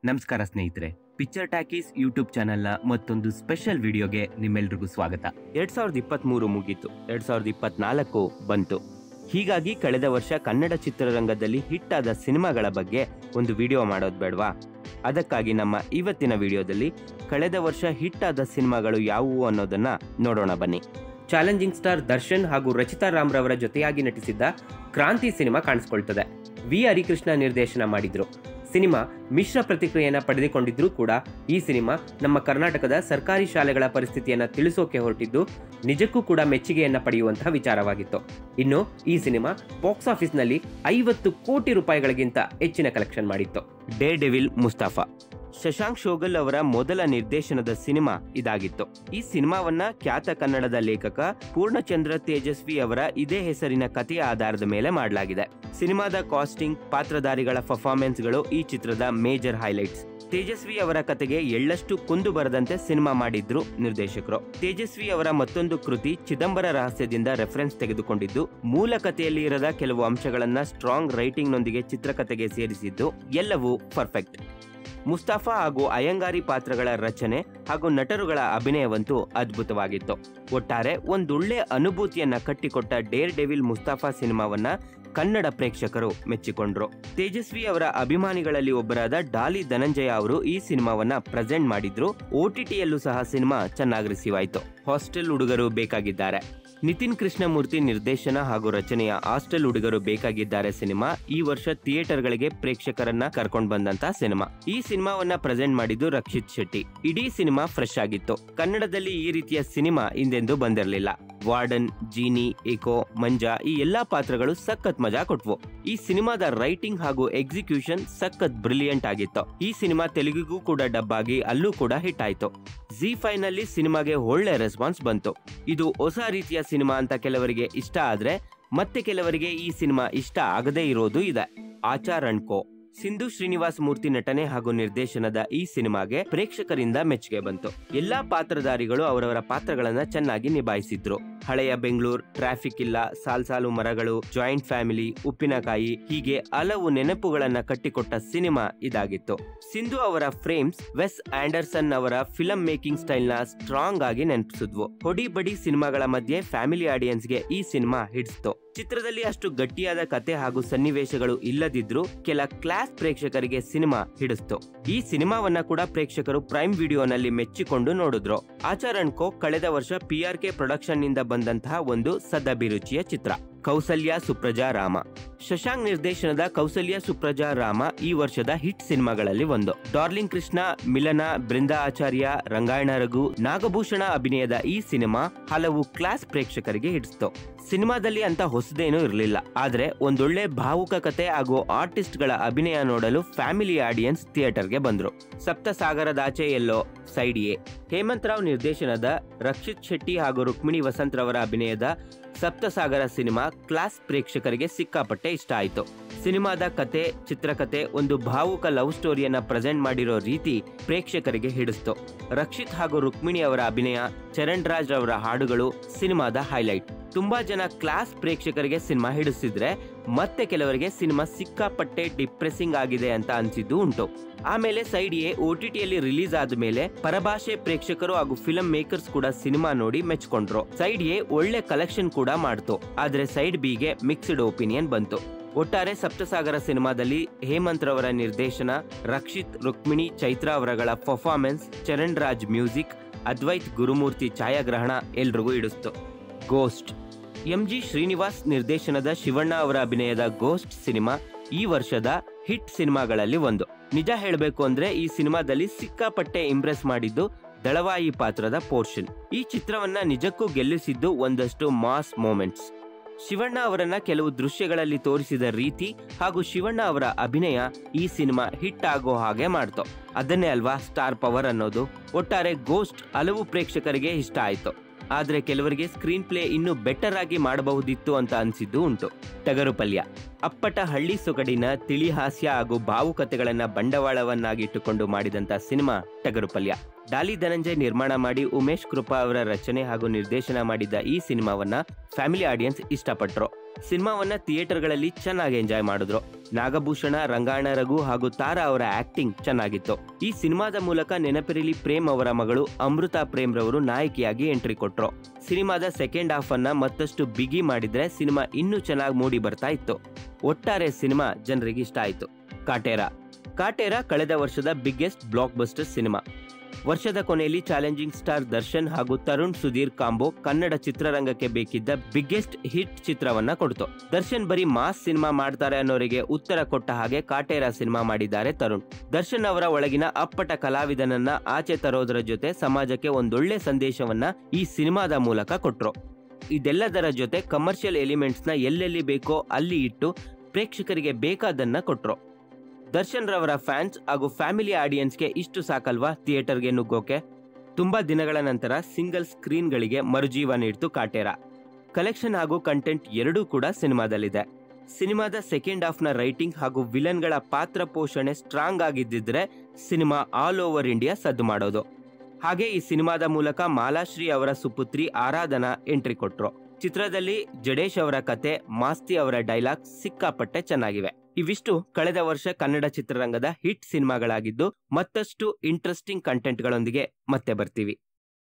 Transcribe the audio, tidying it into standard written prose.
ನಮಸ್ಕಾರ ಸ್ನೇಹಿತರೆ, picture talkies YouTube ಚಾನೆಲ್ನ ಮತ್ತೊಂದು ಸ್ಪೆಷಲ್ ವಿಡಿಯೋಗೆ ನಿಮ್ಮೆಲ್ರಿಗೂ ಸ್ವಾಗತ. 2023 ಮುಗೀತು, 2024 ಬಂತು. ಹೀಗಾಗಿ ಕಳೆದ ವರ್ಷ ಕನ್ನಡ ಚಿತ್ರರಂಗದಲ್ಲಿ ಹಿಟ್ ಆದ ಸಿನಿಮಾಗಳ ಬಗ್ಗೆ ಒಂದು ವಿಡಿಯೋ ಮಾಡೋದು ಬೇಡವಾ? ಅದಕ್ಕಾಗಿ ನಮ್ಮ ಇವತ್ತಿನ ವಿಡಿಯೋದಲ್ಲಿ ಕಳೆದ ವರ್ಷ ಹಿಟ್ ಆದ ಸಿನಿಮಾಗಳು ಯಾವುವು ಅನ್ನೋದನ್ನ ನೋಡೋಣ ಬನ್ನಿ. ಚಾಲೆಂಜಿಂಗ್ ಸ್ಟಾರ್ ದರ್ಶನ್ ಹಾಗೂ ರಚಿತಾ ರಾಮ್ ರವರ ಜೊತೆಯಾಗಿ ನಟಿಸಿದ್ದ ಕ್ರಾಂತಿ ಸಿನಿಮಾ ಕಾಣಿಸ್ಕೊಳ್ತದೆ. ವಿ ಹರಿಕೃಷ್ಣ ನಿರ್ದೇಶನ ಮಾಡಿದ್ರು. ಸಿನಿಮಾ ಮಿಶ್ರ ಪ್ರತಿಕ್ರಿಯೆಯನ್ನು ಪಡೆದುಕೊಂಡಿದ್ರೂ ಕೂಡ ಈ ಸಿನಿಮಾ ನಮ್ಮ ಕರ್ನಾಟಕದ ಸರ್ಕಾರಿ ಶಾಲೆಗಳ ಪರಿಸ್ಥಿತಿಯನ್ನು ತಿಳಿಸೋಕೆ ಹೊರಟಿದ್ದು ನಿಜಕ್ಕೂ ಕೂಡ ಮೆಚ್ಚುಗೆಯನ್ನು ಪಡೆಯುವಂತಹ ವಿಚಾರವಾಗಿತ್ತು. ಇನ್ನು ಈ ಸಿನಿಮಾ ಬಾಕ್ಸ್ ಆಫೀಸ್ನಲ್ಲಿ 50 ಕೋಟಿ ರೂಪಾಯಿಗಳಿಗಿಂತ ಹೆಚ್ಚಿನ ಕಲೆಕ್ಷನ್ ಮಾಡಿತ್ತು. ಡೇರ್ ಡೆವಿಲ್ ಮುಸ್ತಫಾ ಶಶಾಂಕ್ ಶೋಗಲ್ ಅವರ ಮೊದಲ ನಿರ್ದೇಶನದ ಸಿನಿಮಾ ಇದಾಗಿತ್ತು. ಈ ಸಿನಿಮಾವನ್ನ ಖ್ಯಾತ ಕನ್ನಡದ ಲೇಖಕ ಪೂರ್ಣಚಂದ್ರ ತೇಜಸ್ವಿ ಅವರ ಇದೇ ಹೆಸರಿನ ಕಥೆಯ ಆಧಾರದ ಮೇಲೆ ಮಾಡಲಾಗಿದೆ. ಸಿನಿಮಾದ ಕಾಸ್ಟಿಂಗ್, ಪಾತ್ರಧಾರಿಗಳ ಪರ್ಫಾರ್ಮೆನ್ಸ್ಗಳು ಈ ಚಿತ್ರದ ಮೇಜರ್ ಹೈಲೈಟ್ಸ್. ತೇಜಸ್ವಿ ಅವರ ಕತೆಗೆ ಎಳ್ಳಷ್ಟು ಕುಂದು ಬರದಂತೆ ಸಿನಿಮಾ ಮಾಡಿದ್ರು ನಿರ್ದೇಶಕರು. ತೇಜಸ್ವಿ ಅವರ ಮತ್ತೊಂದು ಕೃತಿ ಚಿದಂಬರ ರಹಸ್ಯದಿಂದ ರೆಫರೆನ್ಸ್ ತೆಗೆದುಕೊಂಡಿದ್ದು, ಮೂಲ ಕಥೆಯಲ್ಲಿ ಇರದ ಕೆಲವು ಅಂಶಗಳನ್ನ ಸ್ಟ್ರಾಂಗ್ ರೈಟಿಂಗ್ ನೊಂದಿಗೆ ಚಿತ್ರಕಥೆಗೆ ಸೇರಿಸಿದ್ದು ಎಲ್ಲವೂ ಪರ್ಫೆಕ್ಟ್. ಮುಸ್ತಫಾ ಹಾಗೂ ಅಯ್ಯಂಗಾರಿ ಪಾತ್ರಗಳ ರಚನೆ ಹಾಗೂ ನಟರುಗಳ ಅಭಿನಯವಂತೂ ಅದ್ಭುತವಾಗಿತ್ತು. ಒಟ್ಟಾರೆ ಒಂದೊಳ್ಳೆ ಅನುಭೂತಿಯನ್ನ ಕಟ್ಟಿಕೊಟ್ಟ ಡೇರ್ ಡೆವಿಲ್ ಮುಸ್ತಫಾ ಸಿನಿಮಾವನ್ನ ಕನ್ನಡ ಪ್ರೇಕ್ಷಕರು ಮೆಚ್ಚಿಕೊಂಡ್ರು. ತೇಜಸ್ವಿ ಅವರ ಅಭಿಮಾನಿಗಳಲ್ಲಿ ಒಬ್ಬರಾದ ಡಾಲಿ ಧನಂಜಯ ಅವರು ಈ ಸಿನಿಮಾವನ್ನ ಪ್ರೆಸೆಂಟ್ ಮಾಡಿದ್ರು. OTTಯಲ್ಲೂ ಸಹ ಸಿನಿಮಾ ಚೆನ್ನಾಗಿ ರಿಸೀವ್ ಆಯ್ತು. ಹಾಸ್ಟೆಲ್ ಹುಡುಗರು ಬೇಕಾಗಿದ್ದಾರೆ ನಿತಿನ್ ಕೃಷ್ಣಮೂರ್ತಿ ನಿರ್ದೇಶನ ಹಾಗೂ ರಚನೆಯ ಹಾಸ್ಟೆಲ್ ಹುಡುಗರು ಬೇಕಾಗಿದ್ದಾರೆ ಸಿನಿಮಾ ಈ ವರ್ಷ ಥಿಯೇಟರ್ಗಳಿಗೆ ಪ್ರೇಕ್ಷಕರನ್ನ ಕರ್ಕೊಂಡು ಬಂದಂತ ಸಿನಿಮಾ. ಈ ಸಿನಿಮಾವನ್ನ ಪ್ರೆಸೆಂಟ್ ಮಾಡಿದ್ದು ರಕ್ಷಿತ್ ಶೆಟ್ಟಿ. ಇಡೀ ಸಿನಿಮಾ ಫ್ರೆಶ್ ಆಗಿತ್ತು. ಕನ್ನಡದಲ್ಲಿ ಈ ರೀತಿಯ ಸಿನಿಮಾ ಹಿಂದೆಂದೂ ಬಂದಿರಲಿಲ್ಲ. ವಾರ್ಡನ್, ಜೀನಿ, ಏಕೋ, ಮಂಜಾ ಈ ಎಲ್ಲಾ ಪಾತ್ರಗಳು ಸಖತ್ ಮಜಾ ಕೊಟ್ವು. ಈ ಸಿನಿಮಾದ ರೈಟಿಂಗ್ ಹಾಗೂ ಎಕ್ಸಿಕ್ಯೂಷನ್ ಸಖತ್ ಬ್ರಿಲಿಯಂಟ್ ಆಗಿತ್ತು. ಈ ಸಿನಿಮಾ ತೆಲುಗಿಗೂ ಕೂಡ ಡಬ್ ಆಗಿ ಅಲ್ಲೂ ಕೂಡ ಹಿಟ್ ಆಯ್ತು. ZEE5 ನಲ್ಲಿ ಸಿನಿಮಾಗೆ ಒಳ್ಳೆ ರೆಸ್ಪಾನ್ಸ್ ಬಂತು. ಇದು ಹೊಸ ರೀತಿಯ ಸಿನಿಮಾ ಅಂತ ಕೆಲವರಿಗೆ ಇಷ್ಟ ಆದ್ರೆ ಮತ್ತೆ ಕೆಲವರಿಗೆ ಈ ಸಿನಿಮಾ ಇಷ್ಟ ಆಗದೇ ಇರೋದು ಇದೆ. ಆಚಾರ್ ಅಂಡ್ ಕೋ ಸಿಂಧು ಶ್ರೀನಿವಾಸ್ ಮೂರ್ತಿ ನಟನೆ ಹಾಗೂ ನಿರ್ದೇಶನದ ಈ ಸಿನಿಮಾಗೆ ಪ್ರೇಕ್ಷಕರಿಂದ ಮೆಚ್ಚುಗೆ ಬಂತು. ಎಲ್ಲಾ ಪಾತ್ರಧಾರಿಗಳು ಅವರವರ ಪಾತ್ರಗಳನ್ನ ಚೆನ್ನಾಗಿ ನಿಭಾಯಿಸಿದ್ರು. ಹಳೆಯ ಬೆಂಗಳೂರು, ಟ್ರಾಫಿಕ್ ಇಲ್ಲ, ಸಾಲು ಮರಗಳು, ಜಾಯಿಂಟ್ ಫ್ಯಾಮಿಲಿ, ಉಪ್ಪಿನಕಾಯಿ ಹೀಗೆ ಹಲವು ನೆನಪುಗಳನ್ನ ಕಟ್ಟಿಕೊಟ್ಟ ಸಿನಿಮಾ ಇದಾಗಿತ್ತು. ಸಿಂಧು ಅವರ ಫ್ರೇಮ್ಸ್ ವೆಸ್ ಆಂಡರ್ಸನ್ ಅವರ ಫಿಲಂ ಮೇಕಿಂಗ್ ಸ್ಟೈಲ್ ನ ಸ್ಟ್ರಾಂಗ್ ಆಗಿ ನೆನಪಿಸಿದ್ವು. ಹೊಡಿ ಬಡಿ ಸಿನಿಮಾಗಳ ಮಧ್ಯೆ ಫ್ಯಾಮಿಲಿ ಆಡಿಯನ್ಸ್ಗೆ ಈ ಸಿನಿಮಾ ಹಿಡಿಸ್ತು. ಚಿತ್ರದಲ್ಲಿ ಅಷ್ಟು ಗಟ್ಟಿಯಾದ ಕತೆ ಹಾಗೂ ಸನ್ನಿವೇಶಗಳು ಇಲ್ಲದಿದ್ರು ಕೆಲ ಕ್ಲಾಸ್ ಪ್ರೇಕ್ಷಕರಿಗೆ ಸಿನಿಮಾ ಹಿಡಿಸ್ತು. ಈ ಸಿನಿಮಾವನ್ನ ಕೂಡ ಪ್ರೇಕ್ಷಕರು ಪ್ರೈಮ್ ವಿಡಿಯೋನಲ್ಲಿ ಮೆಚ್ಚಿಕೊಂಡು ನೋಡಿದ್ರು. ಆಚಾರ್ ಅಂಡ್ ಕೋ ಕಳೆದ ವರ್ಷ PRK ಪ್ರೊಡಕ್ಷನ್ ನಿಂದ ಬಂದಂತಹ ಒಂದು ಸದಭಿರುಚಿಯ ಚಿತ್ರ. ಕೌಸಲ್ಯ ಸುಪ್ರಜಾ ರಾಮ ಶಶಾಂಕ್ ನಿರ್ದೇಶನದ ಕೌಸಲ್ಯ ಸುಪ್ರಜಾ ರಾಮ ಈ ವರ್ಷದ ಹಿಟ್ ಸಿನಿಮಾಗಳಲ್ಲಿ ಒಂದು. ಡಾರ್ಲಿಂಗ್ ಕೃಷ್ಣ, ಮಿಲನ, ಬೃಂದಾ ಆಚಾರ್ಯ, ರಂಗಾಯಣ ರಘು, ನಾಗಭೂಷಣ ಅಭಿನಯದ ಈ ಸಿನಿಮಾ ಹಲವು ಕ್ಲಾಸ್ ಪ್ರೇಕ್ಷಕರಿಗೆ ಹಿಡಿಸ್ತು. ಸಿನಿಮಾದಲ್ಲಿ ಅಂತ ಹೊಸದೇನೂ ಇರಲಿಲ್ಲ, ಆದ್ರೆ ಒಂದೊಳ್ಳೆ ಭಾವುಕ ಕತೆ ಹಾಗೂ ಆರ್ಟಿಸ್ಟ್ ಗಳ ಅಭಿನಯ ನೋಡಲು ಫ್ಯಾಮಿಲಿ ಆಡಿಯನ್ಸ್ ಥಿಯೇಟರ್ಗೆ ಬಂದ್ರು. ಸಪ್ತಸಾಗರದಾಚೆ ಎಲ್ಲೋ ಸೈಡ್ ಎ ಹೇಮಂತ್ ರಾವ್ ನಿರ್ದೇಶನದ ರಕ್ಷಿತ್ ಶೆಟ್ಟಿ ಹಾಗೂ ರುಕ್ಮಿಣಿ ವಸಂತ್ ರವರ ಅಭಿನಯದ ಸಪ್ತಸಾಗರ ಸಿನಿಮಾ ಕ್ಲಾಸ್ ಪ್ರೇಕ್ಷಕರಿಗೆ ಸಿಕ್ಕಾಪಟ್ಟೆ ಇಷ್ಟ ಆಯಿತು. ಸಿನಿಮಾದ ಕತೆ, ಚಿತ್ರಕತೆ, ಒಂದು ಭಾವುಕ ಲವ್ ಸ್ಟೋರಿಯನ್ನ ಪ್ರೆಸೆಂಟ್ ಮಾಡಿರೋ ರೀತಿ ಪ್ರೇಕ್ಷಕರಿಗೆ ಹಿಡಿಸ್ತು. ರಕ್ಷಿತ್ ಹಾಗೂ ರುಕ್ಮಿಣಿ ಅವರ ಅಭಿನಯ, ಚರಣ್ ರಾಜ್ ಅವರ ಹಾಡುಗಳು ಸಿನಿಮಾದ ಹೈಲೈಟ್. ತುಂಬಾ ಜನ ಕ್ಲಾಸ್ ಪ್ರೇಕ್ಷಕರಿಗೆ ಸಿನಿಮಾ ಹಿಡಿಸಿದ್ರೆ ಮತ್ತೆ ಕೆಲವರಿಗೆ ಸಿನಿಮಾ ಸಿಕ್ಕಾಪಟ್ಟೆ ಡಿಪ್ರೆಸಿಂಗ್ ಆಗಿದೆ ಅಂತ ಅನ್ಸಿದ್ದು ಉಂಟು. ಆಮೇಲೆ ಸೈಡ್ ಎ OTTಯಲ್ಲಿ ರಿಲೀಸ್ ಆದ್ಮೇಲೆ ಪರಭಾಷೆ ಪ್ರೇಕ್ಷಕರು ಹಾಗೂ ಫಿಲಂ ಮೇಕರ್ಸ್ ಕೂಡ ಸಿನಿಮಾ ನೋಡಿ ಮೆಚ್ಕೊಂಡ್ರು. ಸೈಡ್ ಎ ಒಳ್ಳೆ ಕಲೆಕ್ಷನ್ ಕೂಡ ಮಾಡ್ತು, ಆದ್ರೆ ಸೈಡ್ ಬಿಗೆ ಮಿಕ್ಸ್ಡ್ ಒಪಿನಿಯನ್ ಬಂತು. ಒಟ್ಟಾರೆ ಸಪ್ತಸಾಗರ ಸಿನಿಮಾದಲ್ಲಿ ಹೇಮಂತ್ ರವರ ನಿರ್ದೇಶನ, ರಕ್ಷಿತ್, ರುಕ್ಮಿಣಿ, ಚೈತ್ರಾ ಅವರಗಳ ಪರ್ಫಾರ್ಮೆನ್ಸ್, ಚರಣ್ ರಾಜ್ ಮ್ಯೂಸಿಕ್, ಅದ್ವೈತ್ ಗುರುಮೂರ್ತಿ ಛಾಯಾಗ್ರಹಣ ಎಲ್ರಿಗೂ ಹಿಡಿಸ್ತು. ಗೋಸ್ಟ್ MG ಶ್ರೀನಿವಾಸ್ ನಿರ್ದೇಶನದ ಶಿವಣ್ಣ ಅವರ ಅಭಿನಯದ ಗೋಸ್ಟ್ ಸಿನಿಮಾ ಈ ವರ್ಷದ ಹಿಟ್ ಸಿನಿಮಾಗಳಲ್ಲಿ ಒಂದು. ನಿಜ ಹೇಳಬೇಕು ಅಂದ್ರೆ ಈ ಸಿನಿಮಾದಲ್ಲಿ ಸಿಕ್ಕಾಪಟ್ಟೆ ಇಂಪ್ರೆಸ್ ಮಾಡಿದ್ದು ದಳವಾಯಿ ಪಾತ್ರದ ಪೋರ್ಷನ್. ಈ ಚಿತ್ರವನ್ನ ನಿಜಕ್ಕೂ ಗೆಲ್ಲಿಸಿದ್ದು ಒಂದಷ್ಟು ಮಾಸ್ ಮೂಮೆಂಟ್ಸ್. ಶಿವಣ್ಣ ಅವರನ್ನ ಕೆಲವು ದೃಶ್ಯಗಳಲ್ಲಿ ತೋರಿಸಿದ ರೀತಿ ಹಾಗೂ ಶಿವಣ್ಣ ಅವರ ಅಭಿನಯ ಈ ಸಿನಿಮಾ ಹಿಟ್ ಆಗೋ ಹಾಗೆ ಮಾಡ್ತು. ಅದನ್ನೇ ಅಲ್ವಾ ಸ್ಟಾರ್ ಪವರ್ ಅನ್ನೋದು. ಒಟ್ಟಾರೆ ಗೋಸ್ಟ್ ಹಲವು ಪ್ರೇಕ್ಷಕರಿಗೆ ಇಷ್ಟ ಆಯ್ತು, ಆದ್ರೆ ಕೆಲವರಿಗೆ ಸ್ಕ್ರೀನ್ ಪ್ಲೇ ಇನ್ನೂ ಬೆಟರ್ ಆಗಿ ಮಾಡಬಹುದಿತ್ತು ಅಂತ ಅನ್ಸಿದ್ದು ಉಂಟು. ಟಗರು ಪಲ್ಯ ಅಪ್ಪಟ ಹಳ್ಳಿ ಸೊಗಡಿನ ತಿಳಿ ಹಾಸ್ಯ ಹಾಗೂ ಭಾವುಕತೆಗಳನ್ನ ಬಂಡವಾಳವನ್ನಾಗಿಟ್ಟುಕೊಂಡು ಮಾಡಿದಂತ ಸಿನಿಮಾ ಟಗರು ಪಲ್ಯ. ಡಾಲಿ ಧನಂಜಯ್ ನಿರ್ಮಾಣ ಮಾಡಿ ಉಮೇಶ್ ಕೃಪಾ ಅವರ ರಚನೆ ಹಾಗೂ ನಿರ್ದೇಶನ ಮಾಡಿದ್ದ ಈ ಸಿನಿಮಾವನ್ನ ಫ್ಯಾಮಿಲಿ ಆಡಿಯನ್ಸ್ ಇಷ್ಟಪಟ್ರು. ಸಿನಿಮಾವನ್ನ ಥಿಯೇಟರ್ಗಳಲ್ಲಿ ಚೆನ್ನಾಗಿ ಎಂಜಾಯ್ ಮಾಡಿದ್ರು. ನಾಗಭೂಷಣ, ರಂಗಾಯಣ ರಘು ಹಾಗೂ ತಾರಾ ಅವರ ಆಕ್ಟಿಂಗ್ ಚೆನ್ನಾಗಿತ್ತು. ಈ ಸಿನಿಮಾದ ಮೂಲಕ ನೆನಪಿರಲಿ ಪ್ರೇಮ್ ಅವರ ಮಗಳು ಅಮೃತಾ ಪ್ರೇಮ್ ರವರು ನಾಯಕಿಯಾಗಿ ಎಂಟ್ರಿ ಕೊಟ್ರು. ಸಿನಿಮಾದ ಸೆಕೆಂಡ್ ಹಾಫ್ ಅನ್ನ ಮತ್ತಷ್ಟು ಬಿಗಿ ಮಾಡಿದ್ರೆ ಸಿನಿಮಾ ಇನ್ನೂ ಚೆನ್ನಾಗಿ ಮೂಡಿ ಬರ್ತಾ ಇತ್ತು. ಒಟ್ಟಾರೆ ಸಿನಿಮಾ ಜನರಿಗೆ ಇಷ್ಟ ಆಯ್ತು. ಕಾಟೇರ ಕಳೆದ ವರ್ಷದ ಬಿಗ್ಗೆಸ್ಟ್ ಬ್ಲಾಕ್ ಬಸ್ಟರ್ ಸಿನಿಮಾ. ವರ್ಷದ ಕೊನೆಯಲ್ಲಿ ಚಾಲೆಂಜಿಂಗ್ ಸ್ಟಾರ್ ದರ್ಶನ್ ಹಾಗೂ ತರುಣ್ ಸುಧೀರ್ ಕಾಂಬೋ ಕನ್ನಡ ಚಿತ್ರರಂಗಕ್ಕೆ ಬೇಕಿದ್ದ ಬಿಗ್ಗೆಸ್ಟ್ ಹಿಟ್ ಚಿತ್ರವನ್ನ ಕೊಡ್ತು. ದರ್ಶನ್ ಬರೀ ಮಾಸ್ ಸಿನಿಮಾ ಮಾಡ್ತಾರೆ ಅನ್ನೋರಿಗೆ ಉತ್ತರ ಕೊಟ್ಟ ಹಾಗೆ ಕಾಟೇರ ಸಿನಿಮಾ ಮಾಡಿದ್ದಾರೆ ತರುಣ್. ದರ್ಶನ್ ಅವರ ಒಳಗಿನ ಅಪ್ಪಟ ಕಲಾವಿದನನ್ನ ಆಚೆ ತರೋದರ ಜೊತೆ ಸಮಾಜಕ್ಕೆ ಒಂದೊಳ್ಳೆ ಸಂದೇಶವನ್ನ ಈ ಸಿನಿಮಾದ ಮೂಲಕ ಕೊಟ್ರು. ಇದೆಲ್ಲದರ ಜೊತೆ ಕಮರ್ಷಿಯಲ್ ಎಲಿಮೆಂಟ್ಸ್ ನ ಎಲ್ಲೆಲ್ಲಿ ಬೇಕೋ ಅಲ್ಲಿ ಇಟ್ಟು ಪ್ರೇಕ್ಷಕರಿಗೆ ಬೇಕಾದನ್ನ ಕೊಟ್ರು. ದರ್ಶನ್ ರವರ ಫ್ಯಾನ್ಸ್ ಹಾಗೂ ಫ್ಯಾಮಿಲಿ ಆಡಿಯನ್ಸ್ಗೆ ಇಷ್ಟು ಸಾಕಲ್ವಾ ಥಿಯೇಟರ್ಗೆ ನುಗ್ಗೋಕೆ? ತುಂಬಾ ದಿನಗಳ ನಂತರ ಸಿಂಗಲ್ ಸ್ಕ್ರೀನ್ಗಳಿಗೆ ಮರುಜೀವ ನೀಡ್ತು ಕಾಟೇರ. ಕಲೆಕ್ಷನ್ ಹಾಗೂ ಕಂಟೆಂಟ್ ಎರಡೂ ಕೂಡ ಸಿನಿಮಾದಲ್ಲಿದೆ. ಸಿನಿಮಾದ ಸೆಕೆಂಡ್ ಹಾಫ್ ನ ರೈಟಿಂಗ್ ಹಾಗೂ ವಿಲನ್ಗಳ ಪಾತ್ರ ಪೋಷಣೆ ಸ್ಟ್ರಾಂಗ್ ಆಗಿದ್ದಿದ್ರೆ ಸಿನಿಮಾ ಆಲ್ ಓವರ್ ಇಂಡಿಯಾ ಸದ್ದು ಮಾಡೋದು. ಹಾಗೆ ಈ ಸಿನಿಮಾದ ಮೂಲಕ ಮಾಲಾಶ್ರೀ ಅವರ ಸುಪುತ್ರಿ ಆರಾಧನಾ ಎಂಟ್ರಿ ಕೊಟ್ರು. ಚಿತ್ರದಲ್ಲಿ ಜಡೇಶ್ ಅವರ ಕತೆ, ಮಾಸ್ತಿ ಅವರ ಡೈಲಾಗ್ ಸಿಕ್ಕಾಪಟ್ಟೆ ಚೆನ್ನಾಗಿವೆ. ಇವಿಷ್ಟು ಕಳೆದ ವರ್ಷ ಕನ್ನಡ ಚಿತ್ರರಂಗದ ಹಿಟ್ ಸಿನಿಮಾಗಳಾಗಿದ್ದು, ಮತ್ತಷ್ಟು ಇಂಟ್ರೆಸ್ಟಿಂಗ್ ಕಂಟೆಂಟ್ಗಳೊಂದಿಗೆ ಮತ್ತೆ ಬರ್ತೀವಿ.